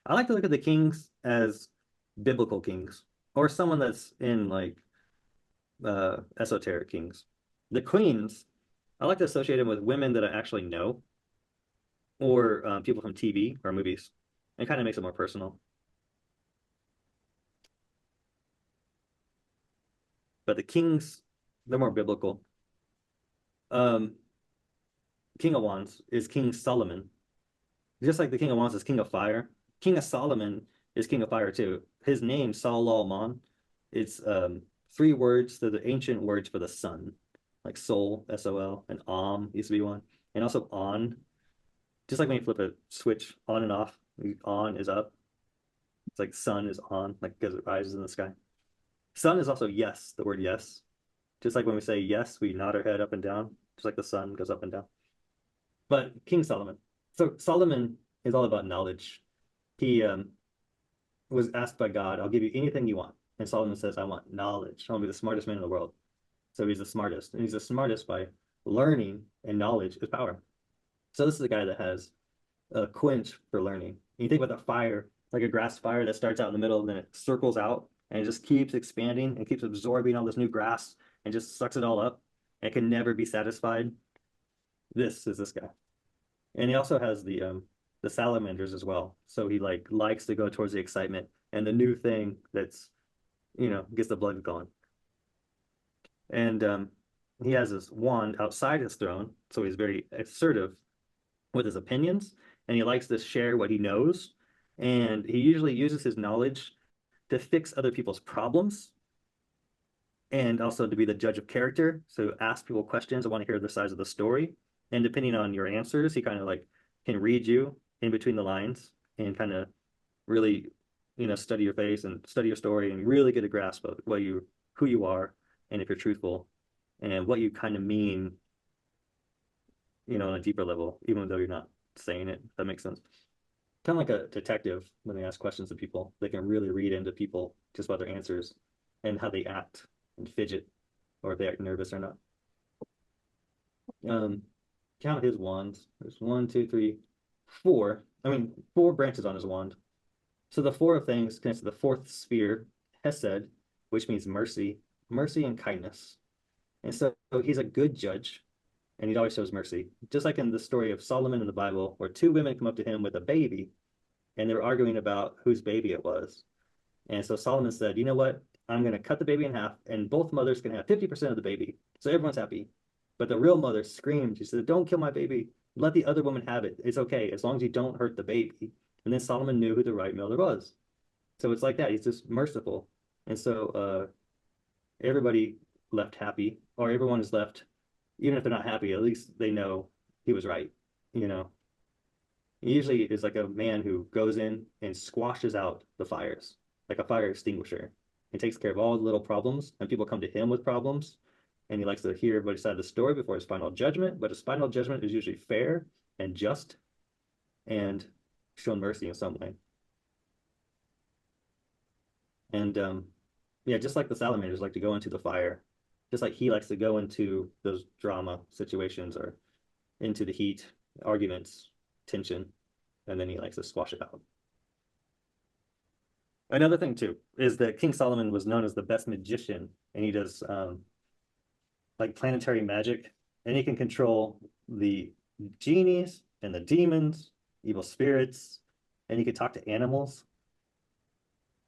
I like to look at the kings as biblical kings or someone that's in like esoteric kings. The queens, I like to associate them with women that I actually know or people from TV or movies. It kind of makes it more personal. But the kings, they're more biblical. Um, King of Wands is King Solomon. Just like the King of Wands is King of Fire, King of Solomon is King of Fire too. His name, Solomon, it's three words. They're the ancient words for the sun, like Sol, S-O-L, and Om used to be one, and also On. Just like when you flip a switch on and off, on is up. It's like sun is on, like because it rises in the sky. Sun is also yes, the word yes. Just like when we say yes, we nod our head up and down, just like the sun goes up and down. But King Solomon. So Solomon is all about knowledge. He was asked by God, I'll give you anything you want. And Solomon says, I want knowledge. I want to be the smartest man in the world. So he's the smartest. And he's the smartest by learning, and knowledge is power. So this is a guy that has a quench for learning. And you think about the fire, like a grass fire that starts out in the middle and then it circles out and it just keeps expanding and keeps absorbing all this new grass and just sucks it all up and it can never be satisfied. This is this guy. And he also has the salamanders as well. So he like likes to go towards the excitement and the new thing that's gets the blood going. And he has his wand outside his throne, so he's very assertive with his opinions, and he likes to share what he knows. And he usually uses his knowledge to fix other people's problems and also to be the judge of character. So ask people questions. I want to hear the sides of the story. And depending on your answers, he kind of like can read you in between the lines and kind of really, study your face and study your story and really get a grasp of who you are, and if you're truthful and what you kind of mean, on a deeper level, even though you're not saying it, if that makes sense. Kind of like a detective when they ask questions to people, they can really read into people just by their answers and how they act and fidget or if they act nervous or not. Um, Count his wands. There's one, two, three, four. I mean, four branches on his wand. So the four of things connects to the fourth sphere, Hesed, which means mercy, mercy and kindness. And so he's a good judge, and he always shows mercy. Just like in the story of Solomon in the Bible, where two women come up to him with a baby, and they were arguing about whose baby it was. And so Solomon said, you know what? I'm going to cut the baby in half, and both mothers can have 50% of the baby. So everyone's happy. But the real mother screamed. She said, don't kill my baby. Let the other woman have it. It's okay, as long as you don't hurt the baby. And then Solomon knew who the right mother was. So it's like that. He's just merciful. And so everybody left happy, or everyone is left, even if they're not happy, at least they know he was right. You know, he usually is like a man who goes in and squashes out the fires, like a fire extinguisher, and takes care of all the little problems. And people come to him with problems, and he likes to hear everybody's side of the story before his final judgment. But his final judgment is usually fair and just, and shown mercy in some way. And yeah, just like the salamanders like to go into the fire, just like he likes to go into those drama situations or into the heat, arguments, tension, and then he likes to squash it out. Another thing too is that King Solomon was known as the best magician, and he does like planetary magic, and he can control the genies and the demons, evil spirits, and he could talk to animals.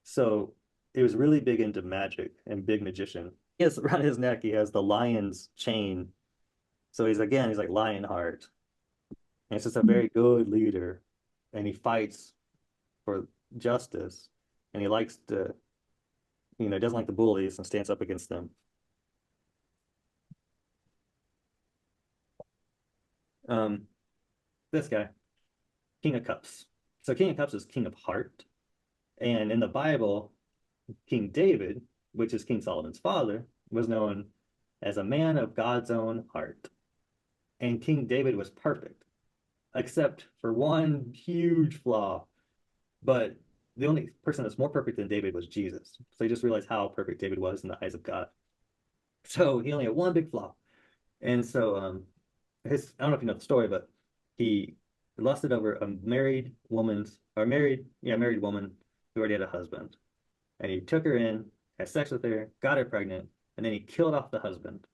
So it was really big into magic and big magician. Yes, around his neck he has the lion's chain. So he's like Lionheart. And it's just a very good leader. And he fights for justice. And he likes to, doesn't like the bullies and stands up against them. Um, this guy, King of Cups. So King of Cups is King of Heart. And in the Bible, King David, which is King Solomon's father, was known as a man of God's own heart. And King David was perfect, except for one huge flaw. But the only person that's more perfect than David was Jesus. So he just realized how perfect David was in the eyes of God. So he only had one big flaw. And so his I don't know if you know the story, but he lusted over a married woman's or married, yeah, married woman who already had a husband. And he took her in, had sex with her, got her pregnant, and then he killed off the husband.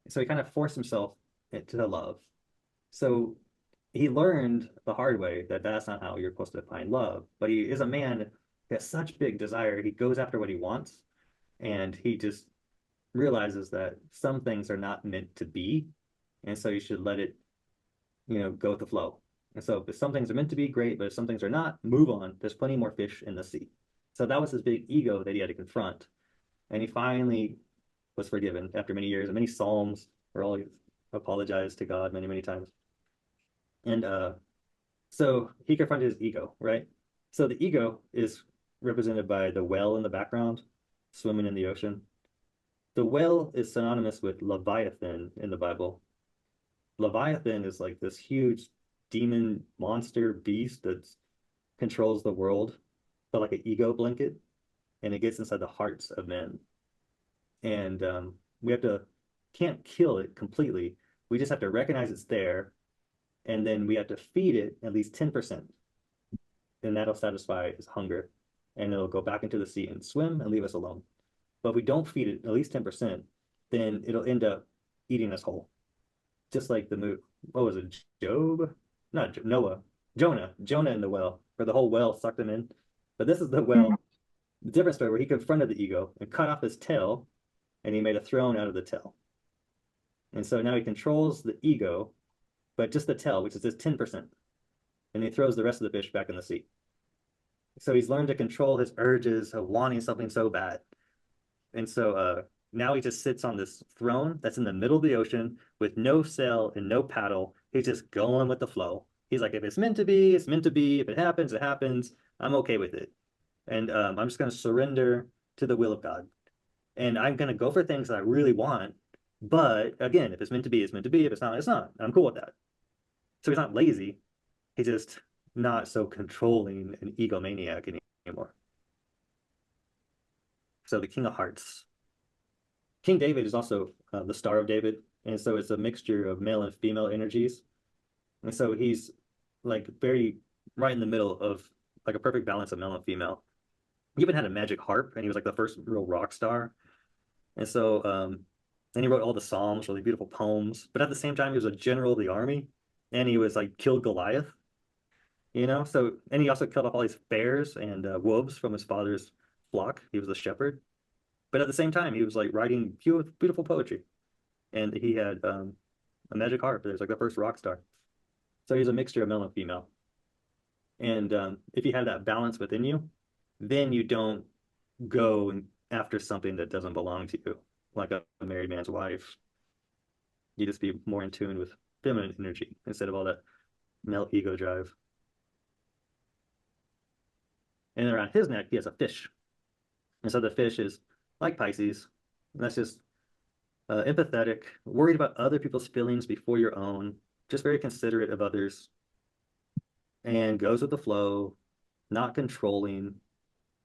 So he kind of forced himself into the love. So he learned the hard way that that's not how you're supposed to find love. But he is a man who has such big desire. He goes after what he wants, and he just realizes that some things are not meant to be, and so you should let it, go with the flow. And so if some things are meant to be, great, but if some things are not, move on. There's plenty more fish in the sea. So that was his big ego that he had to confront. And he finally was forgiven after many years and many psalms where all he apologized to God many, many times. And so he confronted his ego, right? So the ego is represented by the whale in the background, swimming in the ocean. The whale is synonymous with Leviathan in the Bible. Leviathan is like this huge demon monster beast that controls the world, but like an ego blanket, and it gets inside the hearts of men. And we have to can't kill it completely. We just have to recognize it's there, and then we have to feed it at least 10%, and that'll satisfy its hunger, and it'll go back into the sea and swim and leave us alone. But if we don't feed it at least 10%, then it'll end up eating us whole. Just like the movie, what was it, Job? Not Noah, Jonah in the well, where the whole well sucked him in. But this is the well, the different story where he confronted the ego and cut off his tail, and he made a throne out of the tail. And so now he controls the ego, but just the tail, which is just 10%. And he throws the rest of the fish back in the sea. So he's learned to control his urges of wanting something so bad. And so now he just sits on this throne that's in the middle of the ocean with no sail and no paddle. He's just going with the flow. He's like, if it's meant to be, it's meant to be. If it happens, it happens. I'm okay with it. And I'm just going to surrender to the will of God. And I'm going to go for things that I really want. But again, if it's meant to be, it's meant to be. If it's not, it's not. I'm cool with that. So he's not lazy. He's just not so controlling and egomaniac anymore. So the King of Hearts. King David is also the Star of David. And so it's a mixture of male and female energies. And so he's like very right in the middle of like a perfect balance of male and female. He even had a magic harp, and he was like the first real rock star. And so, and he wrote all the Psalms, really beautiful poems. But at the same time, he was a general of the army, and he was like killed Goliath, So, and he also killed off all these bears and wolves from his father's flock. He was a shepherd. But at the same time, he was like writing beautiful poetry, and he had a magic harp. There's like the first rock star. So he's a mixture of male and female. And if you have that balance within you, then you don't go after something that doesn't belong to you, like a married man's wife. You just be more in tune with feminine energy instead of all that male ego drive. And around his neck, he has a fish. And so the fish is like Pisces. And that's just empathetic, worried about other people's feelings before your own, just very considerate of others, and goes with the flow, not controlling.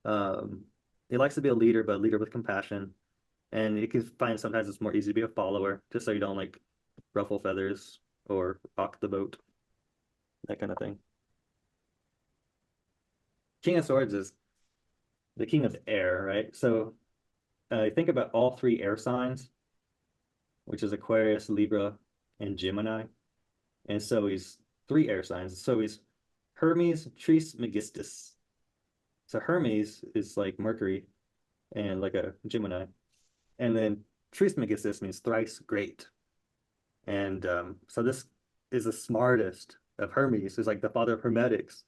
Um, he likes to be a leader, but a leader with compassion. And you can find sometimes it's more easy to be a follower, just so you don't like ruffle feathers or rock the boat, that kind of thing. King of Swords is the king of the air, right? So think about all three air signs, which is Aquarius, Libra, and Gemini. And so he's three air signs. So he's Hermes Trismegistus. So Hermes is like Mercury and like a Gemini. And then Trismegistus means thrice great. And so this is the smartest of Hermes, who's like the father of Hermetics.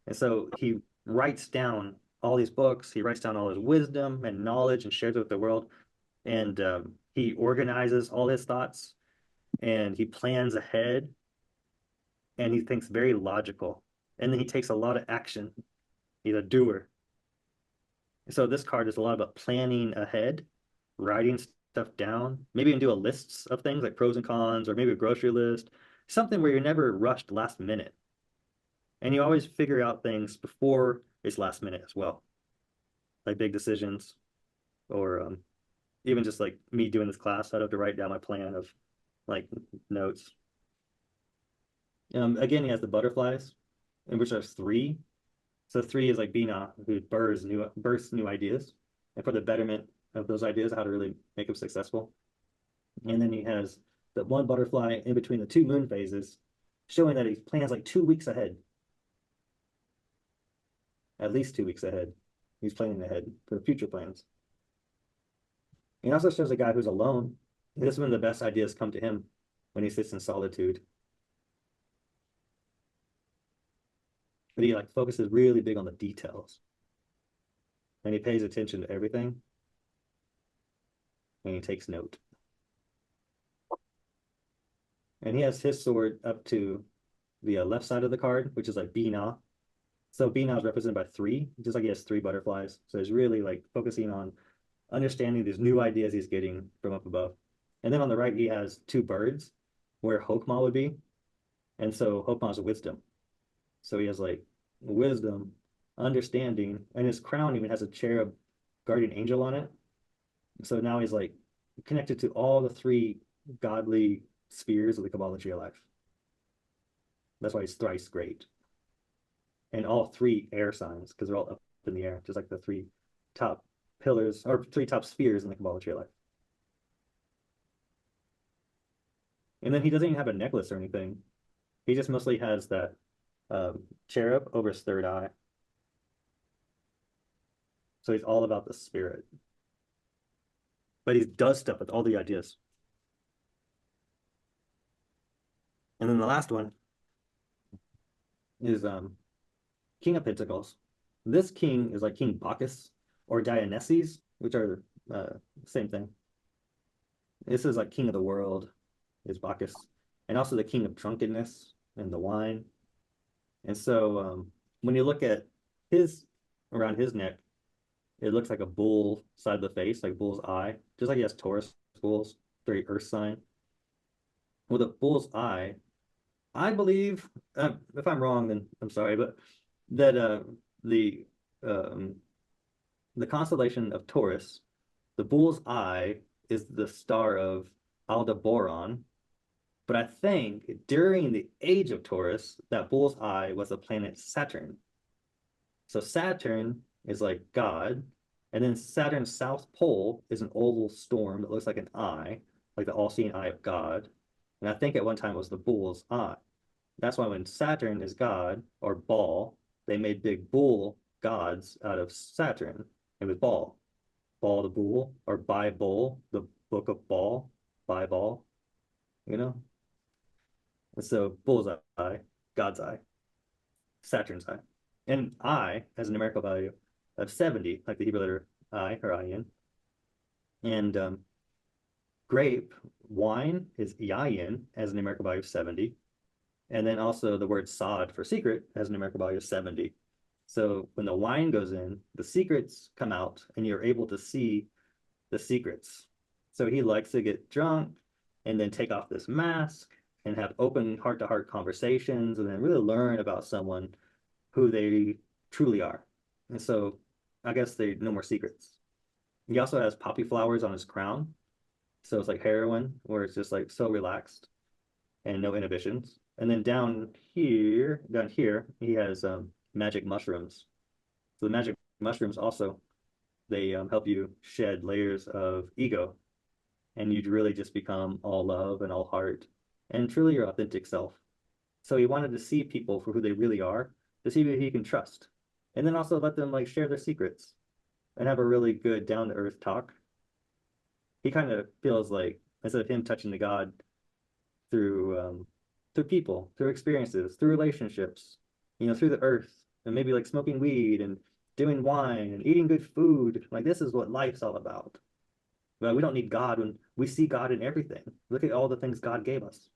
And so he writes down all these books, he writes down all his wisdom and knowledge and shares it with the world. And he organizes all his thoughts and he plans ahead and he thinks very logical. And then he takes a lot of action. He's a doer. So this card is a lot about planning ahead, writing stuff down, maybe even do a lists of things like pros and cons, or maybe a grocery list, something where you're never rushed last minute. And you always figure out things before it's last minute as well, like big decisions, or even just like me doing this class, I'd have to write down my plan of like notes. Again, he has the butterflies, in which there's three. So three is like Bina, who bursts new ideas, and for the betterment of those ideas, how to really make them successful. And then he has the one butterfly in between the two moon phases, showing that he plans like 2 weeks ahead, at least 2 weeks ahead. He's planning ahead for future plans. He also shows a guy who's alone. This is when the best ideas come to him, when he sits in solitude. But he like focuses really big on the details, and he pays attention to everything, and he takes note. And he has his sword up to the left side of the card, which is like Bina. So Bina is represented by three, just like he has three butterflies. So he's really like focusing on understanding these new ideas he's getting from up above. And then on the right, he has two birds, where Hokmah would be. And so Hokmah is wisdom. So he has like wisdom, understanding, and his crown even has a cherub guardian angel on it. So now he's like connected to all the three godly spheres of the Kabbalah tree of life. That's why he's thrice great. And all three air signs, because they're all up in the air, just like the three top pillars or three top spheres in the Kabbalah tree of life. And then he doesn't even have a necklace or anything. He just mostly has that cherub over his third eye. So he's all about the spirit. But he does stuff with all the ideas. And then the last one is King of Pentacles. This king is like King Bacchus or Dionysus, which are the same thing. This is like king of the world, is Bacchus, and also the king of drunkenness and the wine. And so when you look at his around his neck, it looks like a bull side of the face, like bull's eye, just like he has Taurus bulls, very earth sign. With a bull's eye, I believe, if I'm wrong, then I'm sorry, but that the um, the constellation of Taurus, the bull's eye is the star of Aldebaran. But I think during the age of Taurus, that bull's eye was the planet Saturn. So Saturn is like God, and then Saturn's south pole is an oval storm that looks like an eye, like the all-seeing eye of God. And I think at one time it was the bull's eye. That's why when Saturn is God or Baal, they made big bull gods out of Saturn. It was Baal. Baal the bull, or by Bull, the book of Baal, by Baal, you know? And so bull's eye, God's eye, Saturn's eye. And I has a numerical value of 70, like the Hebrew letter I or Ayin. And grape, wine is Yayin, has a numerical value of 70. And then also the word sod for secret has a numerical value of 70. So when the wine goes in, the secrets come out and you're able to see the secrets. So he likes to get drunk and then take off this mask and have open heart-to-heart conversations and then really learn about someone who they truly are. And so I guess they no more secrets. He also has poppy flowers on his crown. So it's like heroin, where it's just like so relaxed and no inhibitions. And then down here, he has magic mushrooms. So the magic mushrooms also, they help you shed layers of ego, and you'd really just become all love and all heart and truly your authentic self. So he wanted to see people for who they really are, to see who he can trust, and then also let them like share their secrets and have a really good down to earth talk. He kind of feels like instead of him touching the God through people, through experiences, through relationships, through the earth, and maybe like smoking weed and doing wine and eating good food. Like this is what life's all about. But we don't need God when we see God in everything. Look at all the things God gave us.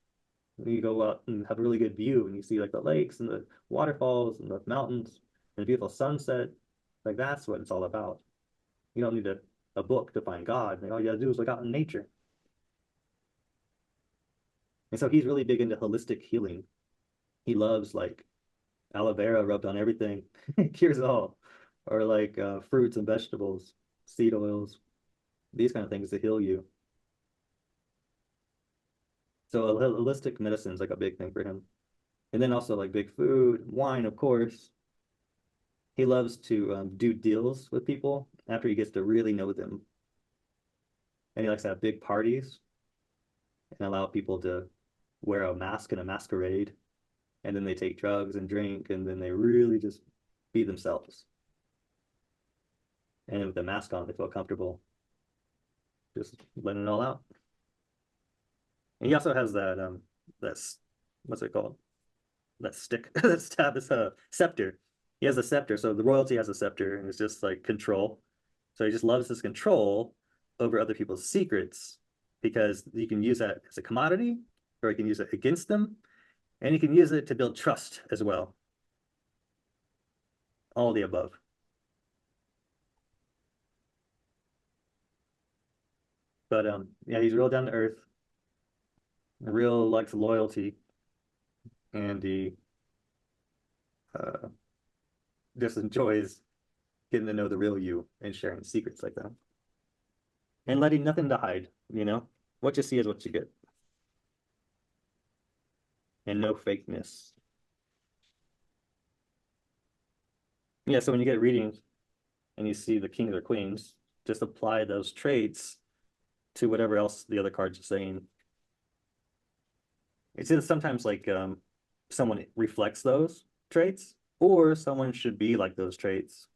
You go out and have a really good view and you see like the lakes and the waterfalls and the mountains and a beautiful sunset. Like that's what it's all about. You don't need a book to find God. Like, all you gotta do is look out in nature. And so he's really big into holistic healing. He loves like aloe vera rubbed on everything. It cures it all. Or like fruits and vegetables, seed oils, these kind of things to heal you. So holistic medicine is like a big thing for him. And then also like big food, wine, of course. He loves to do deals with people after he gets to really know them. And he likes to have big parties and allow people to wear a mask in a masquerade. And then they take drugs and drink, and then they really just be themselves. And with the mask on, they feel comfortable just letting it all out. And he also has that's what's it called? That stick, that stab is a scepter. He has a scepter, so the royalty has a scepter, and it's just like control. So he just loves his control over other people's secrets because you can use that as a commodity, or you can use it against them, and you can use it to build trust as well. All the above. But yeah, he's real down to earth, real likes loyalty, and he uh, just enjoys getting to know the real you and sharing secrets like that, and letting nothing to hide. You know, what you see is what you get, and no fakeness. Yeah, so when you get readings and you see the kings or queens, just apply those traits to whatever else the other cards are saying. It's either sometimes like someone reflects those traits, or someone should be like those traits.